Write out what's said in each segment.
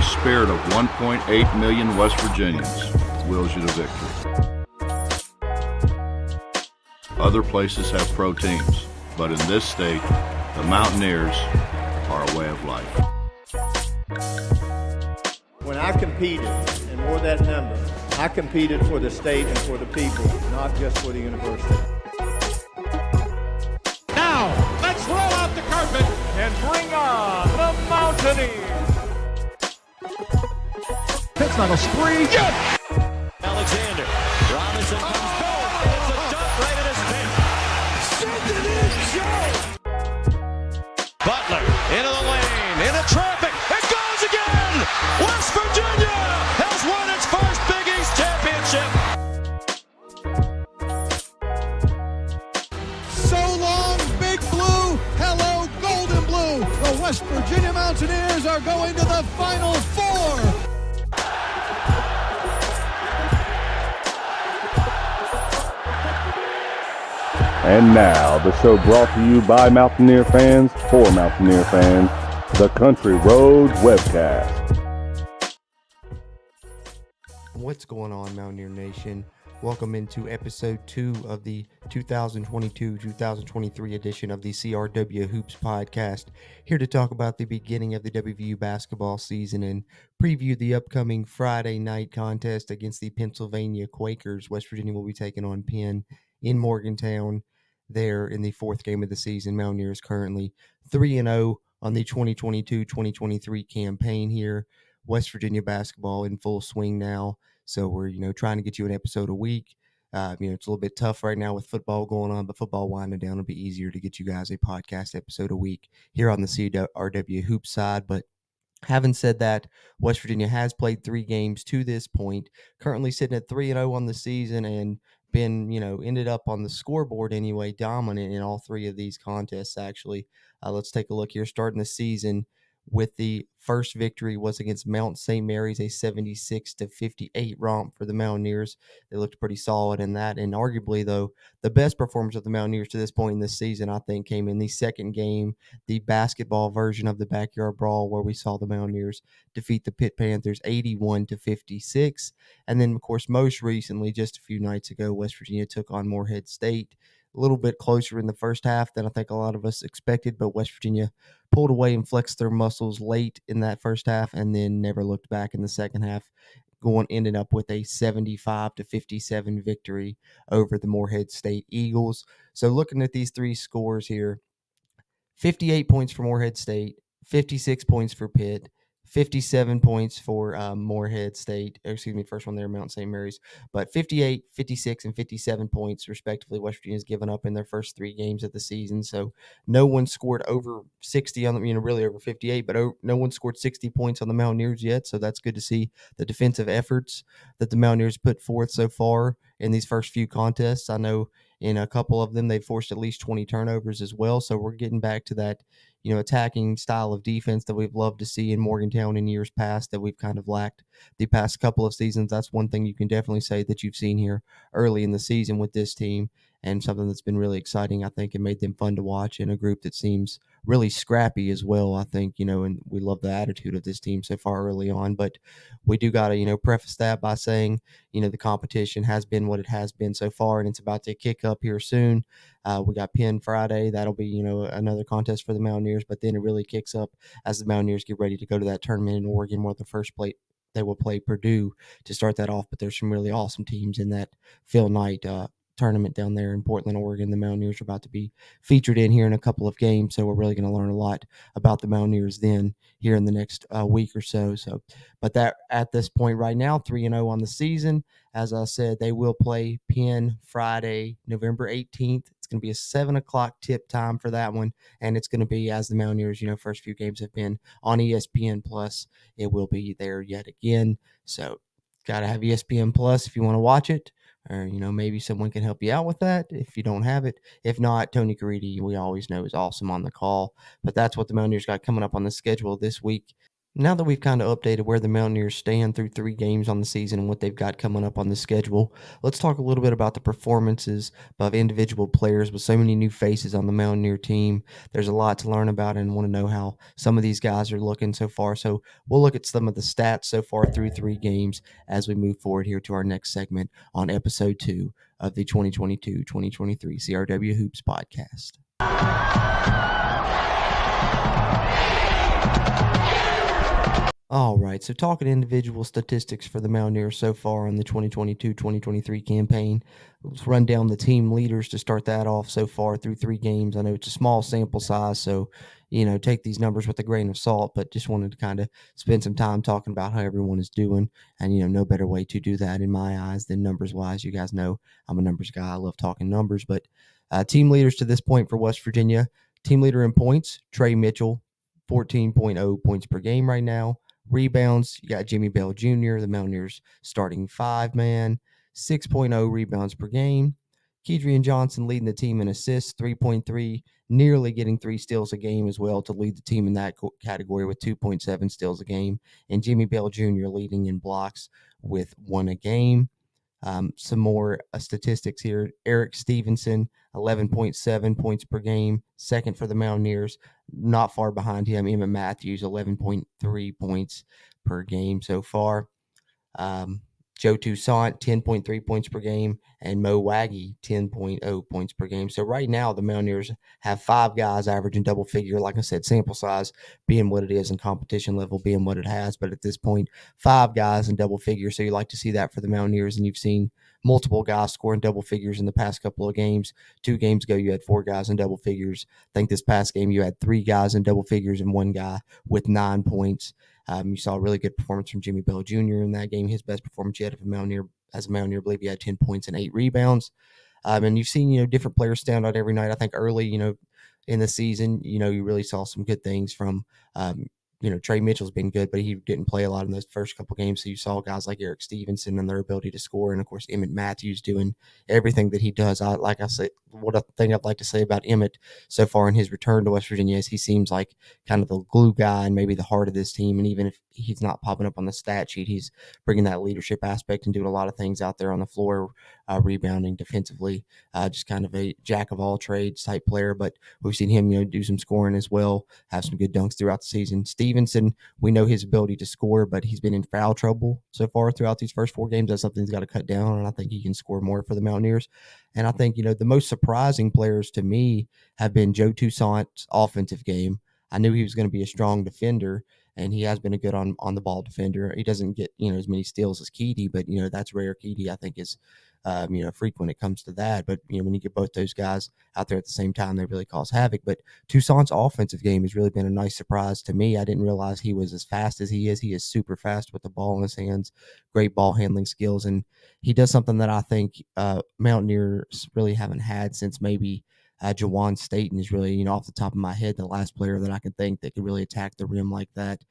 The spirit of 1.8 million West Virginians wills you to victory. Other places have pro teams, but in this state, the Mountaineers are a way of life. When I competed and wore that number, I competed for the state and for the people, not just for the university. Now, let's roll out the carpet and bring on the Mountaineers. Pittsnuggle spree. Yes! Alexander. Robinson comes back. It's a dunk right at his feet. Send it in, Joe. Butler into the lane, into traffic. It goes again. West Virginia has won its first Big East championship. So long, Big Blue. Hello, Golden Blue. The West Virginia Mountaineers are going to the Final Four. And now, the show brought to you by Mountaineer fans, for Mountaineer fans, the Country Roads Webcast. What's going on, Mountaineer Nation? Welcome into episode 2 of the 2022-2023 edition of the CRW Hoops podcast. Here to talk about the beginning of the WVU basketball season and preview the upcoming Friday night contest against the Pennsylvania Quakers. West Virginia will be taking on Penn in Morgantown there in the fourth game of the season. Mountaineers currently 3-0 on the 2022-2023 campaign here. West Virginia basketball in full swing now. So we're, trying to get you an episode a week. It's a little bit tough right now with football going on, but football winding down, it'll be easier to get you guys a podcast episode a week here on the CRW Hoop side. But having said that, West Virginia has played 3 games to this point, currently sitting at 3-0 on the season and been, ended up on the scoreboard anyway, dominant in all 3 of these contests, actually. Let's take a look here. Starting the season with the first victory was against Mount St. Mary's, a 76-58 romp for the Mountaineers. They looked pretty solid in that. And arguably, though, the best performance of the Mountaineers to this point in this season, I think, came in the second game, the basketball version of the Backyard Brawl, where we saw the Mountaineers defeat the Pitt Panthers 81-56. And then, of course, most recently, just a few nights ago, West Virginia took on Morehead State. A little bit closer in the first half than I think a lot of us expected, but West Virginia pulled away and flexed their muscles late in that first half and then never looked back in the second half, ended up with a 75-57 victory over the Morehead State Eagles. So looking at these 3 scores here, 58 points for Morehead State, 56 points for Pitt, 57 points for Morehead State. First one there, Mount St. Mary's. But 58, 56, and 57 points, respectively, West Virginia's given up in their first 3 games of the season. So no one scored over 60 on them, really over 58, but no one scored 60 points on the Mountaineers yet. So that's good to see the defensive efforts that the Mountaineers put forth so far in these first few contests. I know in a couple of them, they've forced at least 20 turnovers as well. So we're getting back to that, attacking style of defense that we've loved to see in Morgantown in years past that we've kind of lacked the past couple of seasons. That's one thing you can definitely say that you've seen here early in the season with this team, and something that's been really exciting, I think, and made them fun to watch, in a group that seems really scrappy as well, I think, and we love the attitude of this team so far early on. But we do got to, preface that by saying, the competition has been what it has been so far, and it's about to kick up here soon. We got Penn Friday. That'll be, another contest for the Mountaineers, but then it really kicks up as the Mountaineers get ready to go to that tournament in Oregon, where they will play Purdue to start that off. But there's some really awesome teams in that Phil Knight tournament down there in Portland, Oregon. The Mountaineers are about to be featured in here in a couple of games, so we're really going to learn a lot about the Mountaineers then here in the next week or so. But that at this point right now, 3-0 on the season. As I said, they will play Penn Friday, November 18th. It's going to be a 7 o'clock tip time for that one, and it's going to be, as the Mountaineers, first few games have been on ESPN Plus. It will be there yet again. So got to have ESPN Plus if you want to watch it. Or, maybe someone can help you out with that if you don't have it. If not, Tony Caridi, we always know, is awesome on the call. But that's what the Mountaineers got coming up on the schedule this week. Now that we've kind of updated where the Mountaineers stand through 3 games on the season and what they've got coming up on the schedule, let's talk a little bit about the performances of individual players with so many new faces on the Mountaineer team. There's a lot to learn about and want to know how some of these guys are looking so far. So we'll look at some of the stats so far through 3 games as we move forward here to our next segment on episode 2 of the 2022-2023 CRW Hoops podcast. All right, so talking individual statistics for the Mountaineers so far in the 2022-2023 campaign. Let's run down the team leaders to start that off so far through 3 games. I know it's a small sample size, so, take these numbers with a grain of salt, but just wanted to kind of spend some time talking about how everyone is doing. And, no better way to do that in my eyes than numbers-wise. You guys know I'm a numbers guy. I love talking numbers, but team leaders to this point for West Virginia. Team leader in points, Trey Mitchell, 14.0 points per game right now. Rebounds, you got Jimmy Bell Jr., the Mountaineers starting 5-man, 6.0 rebounds per game. Kedrian Johnson leading the team in assists, 3.3, nearly getting 3 steals a game as well to lead the team in that category with 2.7 steals a game. And Jimmy Bell Jr. leading in blocks with 1 a game. Some more statistics here. Eric Stevenson, 11.7 points per game, second for the Mountaineers. Not far behind him, Emmett Matthews, 11.3 points per game so far. Joe Toussaint, 10.3 points per game, and Mo Waggy, 10.0 points per game. So right now, the Mountaineers have 5 guys averaging double figure. Like I said, sample size being what it is and competition level being what it has. But at this point, 5 guys in double figure. So you like to see that for the Mountaineers, and you've seen multiple guys scoring double figures in the past couple of games. 2 games ago, you had 4 guys in double figures. I think this past game, you had 3 guys in double figures and 1 guy with 9 points. You saw a really good performance from Jimmy Bell Jr. in that game, his best performance yet as a Mountaineer. I believe he had 10 points and 8 rebounds. And you've seen, different players stand out every night. I think early, in the season, you really saw some good things from, Trey Mitchell's been good, but he didn't play a lot in those first couple games. So you saw guys like Eric Stevenson and their ability to score. And of course, Emmett Matthews doing everything that he does. Like I said, what a thing I'd like to say about Emmett so far in his return to West Virginia is he seems like kind of the glue guy and maybe the heart of this team. And even if he's not popping up on the stat sheet, he's bringing that leadership aspect and doing a lot of things out there on the floor, rebounding defensively, just kind of a jack of all trades type player. But we've seen him, do some scoring as well, have some good dunks throughout the season. Stevenson, we know his ability to score, but he's been in foul trouble so far throughout these first 4 games. That's something he's got to cut down, and I think he can score more for the Mountaineers. And I think, the most surprising players to me have been Joe Toussaint's offensive game. I knew he was going to be a strong defender, and he has been a good on the ball defender. He doesn't get, as many steals as Keedy, but, that's rare. Keedy, I think, is freak when it comes to that. But, when you get both those guys out there at the same time, they really cause havoc. But Toussaint's offensive game has really been a nice surprise to me. I didn't realize he was as fast as he is. He is super fast with the ball in his hands, great ball handling skills. And he does something that I think Mountaineers really haven't had since maybe Jawan Staten is really, off the top of my head, the last player that I can think that could really attack the rim like that,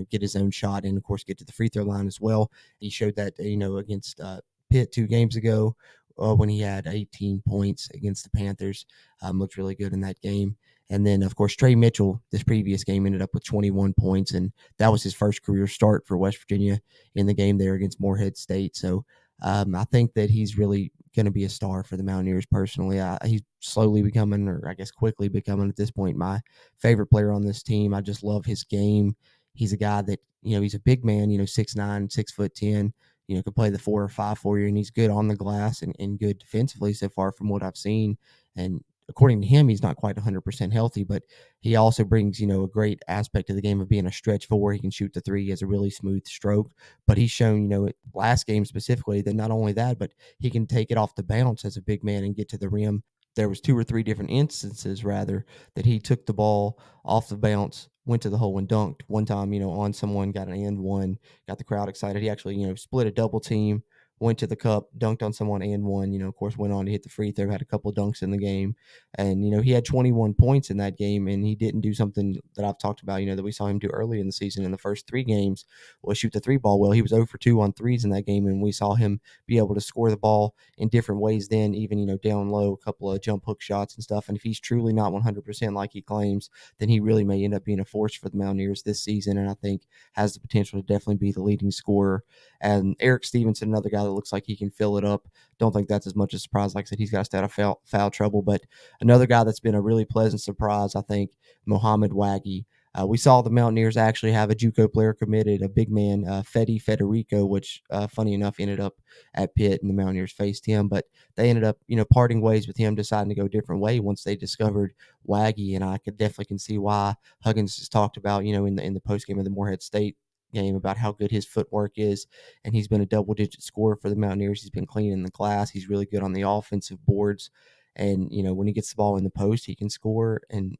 get his own shot and, of course, get to the free throw line as well. He showed that, against Pitt 2 games ago when he had 18 points against the Panthers. Looked really good in that game. And then, of course, Trey Mitchell, this previous game, ended up with 21 points, and that was his first career start for West Virginia in the game there against Morehead State. So I think that he's really going to be a star for the Mountaineers personally. He's slowly becoming, or I guess quickly becoming at this point, my favorite player on this team. I just love his game. He's a guy that, he's a big man, 6'9", 6'10", can play the 4 or 5 for you, and he's good on the glass and good defensively so far from what I've seen. And according to him, he's not quite 100% healthy, but he also brings, a great aspect to the game of being a stretch 4. He can shoot the 3. He has a really smooth stroke, but he's shown, last game specifically, that not only that, but he can take it off the bounce as a big man and get to the rim. There was 2 or 3 different instances, rather, that he took the ball off the bounce, went to the hole and dunked. One time, on someone, got an and one, got the crowd excited. He actually, split a double team went to the cup, dunked on someone and won. Of course, went on to hit the free throw, had a couple dunks in the game. And, he had 21 points in that game, and he didn't do something that I've talked about, that we saw him do early in the season in the first 3 games, was shoot the three ball well. He was 0 for 2 on threes in that game, and we saw him be able to score the ball in different ways then, even, down low, a couple of jump hook shots and stuff. And if he's truly not 100% like he claims, then he really may end up being a force for the Mountaineers this season, and I think has the potential to definitely be the leading scorer. And Eric Stevenson, another guy that looks like he can fill it up. Don't think that's as much a surprise. Like I said, he's got to stay out of foul trouble. But another guy that's been a really pleasant surprise, I think, Mohamed Waggy. We saw the Mountaineers actually have a JUCO player committed, a big man, Fede Federico, which, funny enough, ended up at Pitt, and the Mountaineers faced him. But they ended up, parting ways with him, deciding to go a different way once they discovered Waggy. And I definitely can see why Huggins has talked about, in the post game of the Morehead State game, about how good his footwork is, and he's been a double-digit scorer for the Mountaineers. He's been clean in the glass. He's really good on the offensive boards, and when he gets the ball in the post, he can score and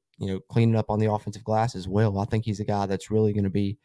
clean it up on the offensive glass as well. I think he's a guy that's really going to be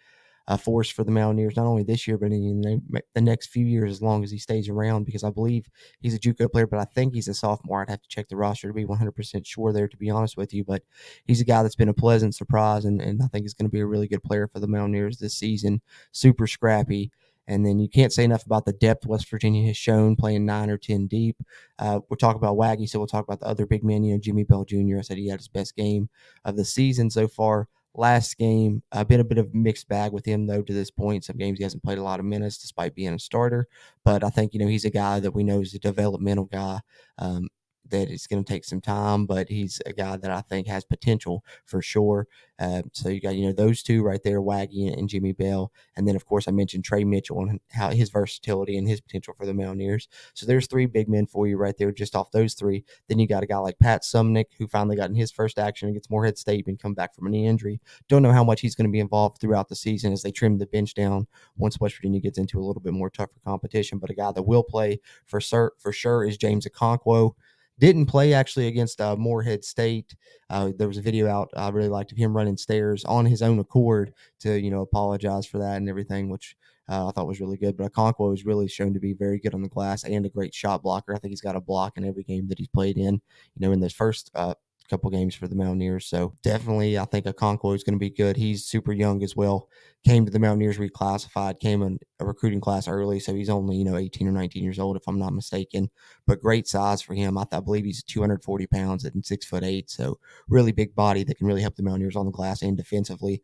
a force for the Mountaineers, not only this year, but in the next few years, as long as he stays around, because I believe he's a JUCO player, but I think he's a sophomore. I'd have to check the roster to be 100% sure there, to be honest with you. But he's a guy that's been a pleasant surprise, and I think he's going to be a really good player for the Mountaineers this season. Super scrappy. And then you can't say enough about the depth West Virginia has shown playing 9 or 10 deep. We're talking about Waggy, so we'll talk about the other big men. Jimmy Bell Jr., I said he had his best game of the season so far. Last game, been a bit of a mixed bag with him, though, to this point. Some games he hasn't played a lot of minutes despite being a starter. But I think, he's a guy that we know is a developmental guy. That it's going to take some time, but he's a guy that I think has potential for sure. So you got, those two right there, Waggy and Jimmy Bell. And then, of course, I mentioned Trey Mitchell and how his versatility and his potential for the Mountaineers. So there's 3 big men for you right there just off those 3. Then you got a guy like Pat Sumnick, who finally got in his first action against Morehead State and come back from a knee injury. Don't know how much he's going to be involved throughout the season as they trim the bench down once West Virginia gets into a little bit more tougher competition. But a guy that will play for sure is James Okonkwo. Didn't play actually against Morehead State. There was a video out I really liked of him running stairs on his own accord to apologize for that and everything, which I thought was really good. But Okonkwo is really shown to be very good on the glass and a great shot blocker. I think he's got a block in every game that he's played in those first couple games for the Mountaineers. So definitely, I think Okonkwo is going to be good. He's super young as well. Came to the Mountaineers reclassified, came in a recruiting class early, so he's only 18 or 19 years old, if I'm not mistaken. But great size for him. I believe he's 240 pounds and 6'8", so really big body that can really help the Mountaineers on the glass and defensively.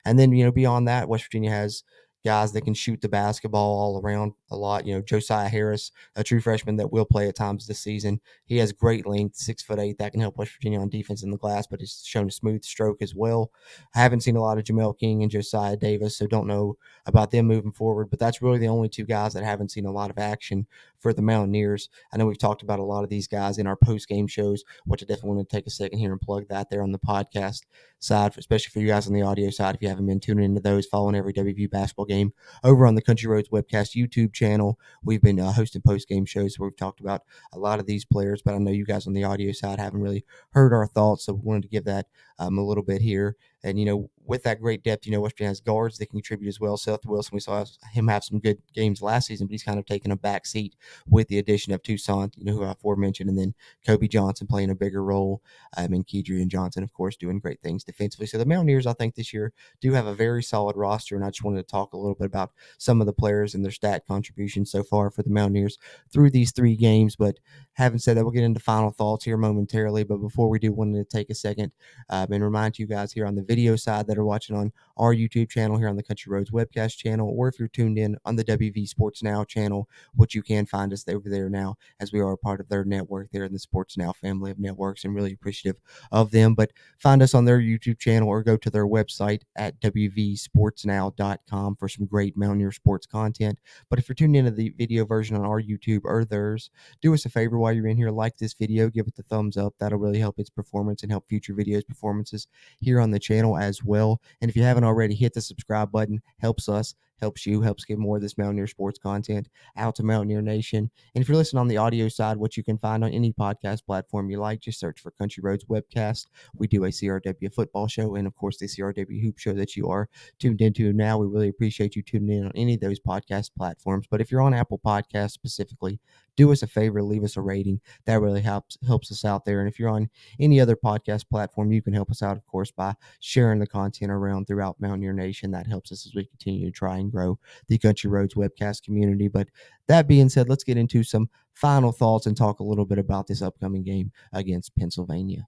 And then, beyond that, West Virginia has guys that can shoot the basketball all around a lot. Josiah Harris, a true freshman that will play at times this season. He has great length, 6'8". That can help West Virginia on defense in the glass, but he's shown a smooth stroke as well. I haven't seen a lot of Jamel King and Josiah Davis, so don't know about them moving forward, but that's really the only 2 guys that haven't seen a lot of action for the Mountaineers. I know we've talked about a lot of these guys in our post-game shows, which I definitely want to take a second here and plug that there on the podcast side, especially for you guys on the audio side. If you haven't been tuning into those, following every WVU basketball game over on the Country Roads Webcast YouTube channel, we've been hosting post-game shows where we've talked about a lot of these players, but I know you guys on the audio side haven't really heard our thoughts, so we wanted to give that a little bit here. And, with that great depth, West Virginia has guards that can contribute as well. Seth Wilson, we saw him have some good games last season, but he's kind of taken a back seat with the addition of Toussaint, who I aforementioned, and then Kobe Johnson playing a bigger role, and Kedrian Johnson, of course, doing great things defensively. So the Mountaineers, I think, this year do have a very solid roster, and I just wanted to talk a little bit about some of the players and their stat contributions so far for the Mountaineers through these 3 games. But having said that, we'll get into final thoughts here momentarily. But before we do, wanted to take a second and remind you guys here on the video side that are watching on our YouTube channel here on the Country Roads Webcast channel, or if you're tuned in on the WV Sports Now channel, which you can find us over there now, as we are a part of their network there in the Sports Now family of networks, and really appreciative of them. But find us on their YouTube channel or go to their website at wvsportsnow.com for some great Mountaineer sports content. But if you're tuned into the video version on our YouTube or theirs, do us a favor while you're in here, like this video, give it the thumbs up. That'll really help its performance and help future videos performances here on the channel as well. And if you haven't already, hit the subscribe button. Helps us, helps you, helps get more of this Mountaineer sports content out to Mountaineer Nation. And if you're listening on the audio side, what you can find on any podcast platform you like, just search for Country Roads Webcast. We do a CRW football show and, of course, the CRW hoop show that you are tuned into now. We really appreciate you tuning in on any of those podcast platforms. But if you're on Apple Podcasts specifically, do us a favor, leave us a rating. That really helps us out there. And if you're on any other podcast platform, you can help us out, of course, by sharing the content around throughout Mountaineer Nation. That helps us as we continue to try and grow the Country Roads webcast community. But that being said, let's get into some final thoughts and talk a little bit about this upcoming game against Pennsylvania.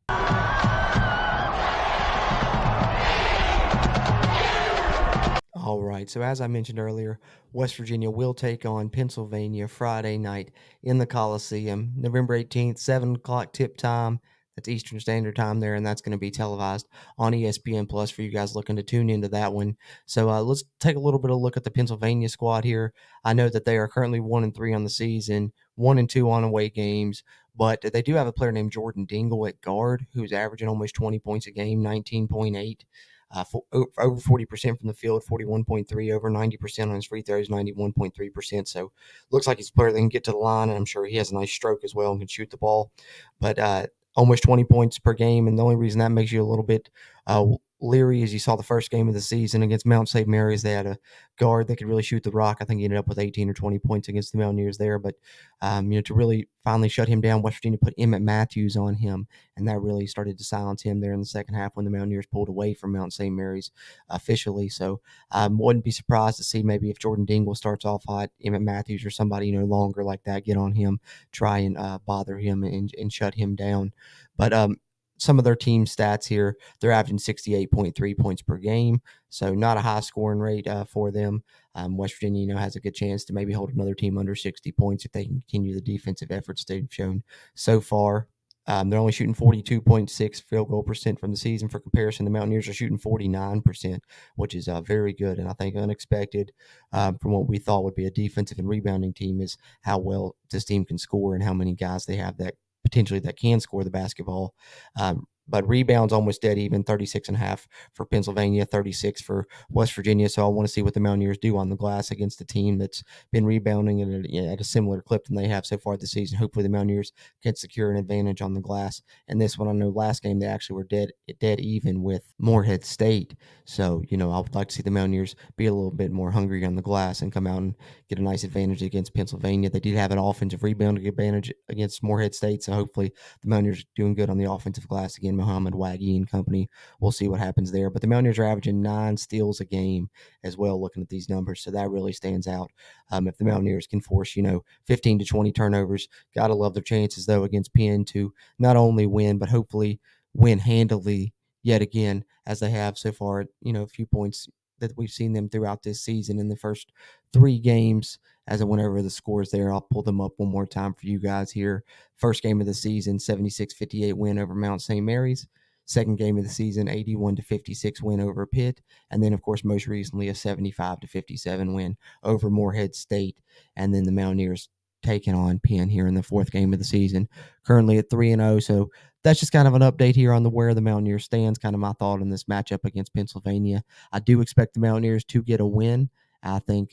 All right, so as I mentioned earlier, West Virginia will take on Pennsylvania Friday night in the Coliseum, November 18th, 7 o'clock tip time. That's Eastern Standard Time there, and that's going to be televised on ESPN Plus for you guys looking to tune into that one. So let's take a little bit of a look at the Pennsylvania squad here. I know that they are currently 1-3 on the season, 1-2 on away games, but they do have a player named Jordan Dingle at guard who's averaging almost 20 points a game, 19.8. Over 40% from the field, 41.3, over 90% on his free throws, 91.3%. So looks like he's a player that can get to the line, and I'm sure he has a nice stroke as well and can shoot the ball. But almost 20 points per game, and the only reason that makes you a little bit leery is you saw the first game of the season against Mount St. Mary's. They had a guard that could really shoot the rock. I think he ended up with 18 or 20 points against the Mountaineers there. But, to really finally shut him down, West Virginia put Emmett Matthews on him, and that really started to silence him there in the second half when the Mountaineers pulled away from Mount St. Mary's officially. So wouldn't be surprised to see maybe if Jordan Dingle starts off hot, Emmett Matthews or somebody, longer like that, get on him, try and bother him and shut him down. But some of their team stats here, they're averaging 68.3 points per game, so not a high scoring rate for them. West Virginia, has a good chance to maybe hold another team under 60 points if they can continue the defensive efforts they've shown so far. They're only shooting 42.6 field goal percent from the season. For comparison, the Mountaineers are shooting 49%, which is very good and I think unexpected from what we thought would be a defensive and rebounding team is how well this team can score and how many guys they have that potentially that can score the basketball. But rebounds almost dead even, 36.5 for Pennsylvania, 36 for West Virginia. So I want to see what the Mountaineers do on the glass against a team that's been rebounding at a similar clip than they have so far this season. Hopefully the Mountaineers can secure an advantage on the glass. And this one, I know last game they actually were dead even with Morehead State. So, I would like to see the Mountaineers be a little bit more hungry on the glass and come out and get a nice advantage against Pennsylvania. They did have an offensive rebounding advantage against Morehead State. So hopefully the Mountaineers are doing good on the offensive glass again. Muhammad Waggy and company. We'll see what happens there. But the Mountaineers are averaging 9 steals a game as well, looking at these numbers. So that really stands out. If the Mountaineers can force, 15 to 20 turnovers, got to love their chances, though, against Penn to not only win, but hopefully win handily yet again, as they have so far, a few points that we've seen them throughout this season in the first 3 games. As I went over the scores there, I'll pull them up one more time for you guys here. First game of the season, 76-58 win over Mount St. Mary's. Second game of the season, 81-56 win over Pitt. And then, of course, most recently, a 75-57 win over Morehead State. And then the Mountaineers taking on Penn here in the fourth game of the season, currently at 3-0. So that's just kind of an update here on where the Mountaineers stands, kind of my thought on this matchup against Pennsylvania. I do expect the Mountaineers to get a win. I think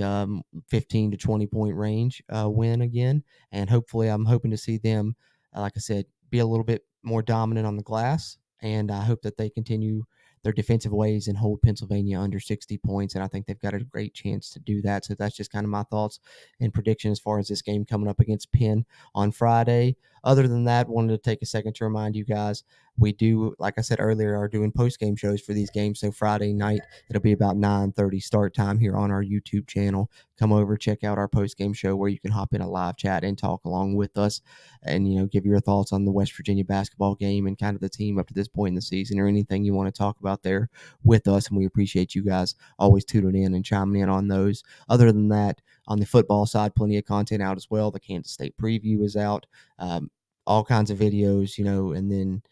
15 to 20 point range win again. And hopefully I'm hoping to see them, like I said, be a little bit more dominant on the glass. And I hope that they continue their defensive ways and hold Pennsylvania under 60 points. And I think they've got a great chance to do that. So that's just kind of my thoughts and prediction as far as this game coming up against Penn on Friday. Other than that, wanted to take a second to remind you guys, we do, like I said earlier, are doing post-game shows for these games. So Friday night, it'll be about 9:30 start time here on our YouTube channel. Come over, check out our post-game show where you can hop in a live chat and talk along with us and, give your thoughts on the West Virginia basketball game and kind of the team up to this point in the season or anything you want to talk about there with us. And we appreciate you guys always tuning in and chiming in on those. Other than that, on the football side, plenty of content out as well. The Kansas State preview is out. All kinds of videos, and then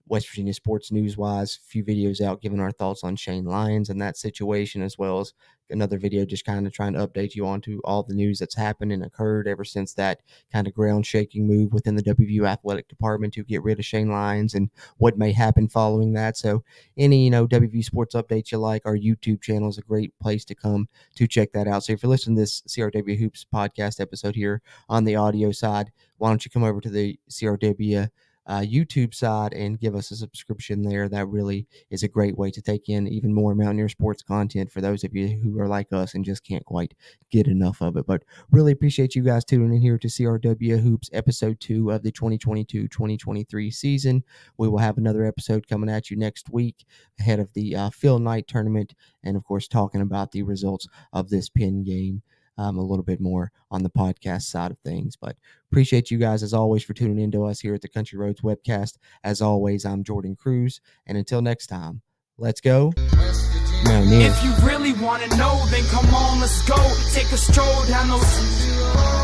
West Virginia sports news-wise, a few videos out giving our thoughts on Shane Lyons and that situation, as well as another video just kind of trying to update you onto all the news that's happened and occurred ever since that kind of ground-shaking move within the WVU athletic department to get rid of Shane Lyons and what may happen following that. So any, WVU sports updates you like, our YouTube channel is a great place to come to check that out. So if you're listening to this CRW Hoops podcast episode here on the audio side, why don't you come over to the CRW YouTube side and give us a subscription there. That really is a great way to take in even more Mountaineer sports content for those of you who are like us and just can't quite get enough of it. But really appreciate you guys tuning in here to CRW Hoops episode 2 of the 2022-2023 season. We will have another episode coming at you next week ahead of the Phil Knight tournament, and of course talking about the results of this Penn game a little bit more on the podcast side of things. But appreciate you guys as always for tuning in to us here at the Country Roads Webcast. As always, I'm Jordan Cruz, and until next time, let's go Mountaineers. If you really want to know, then come on, let's go. Take a stroll down those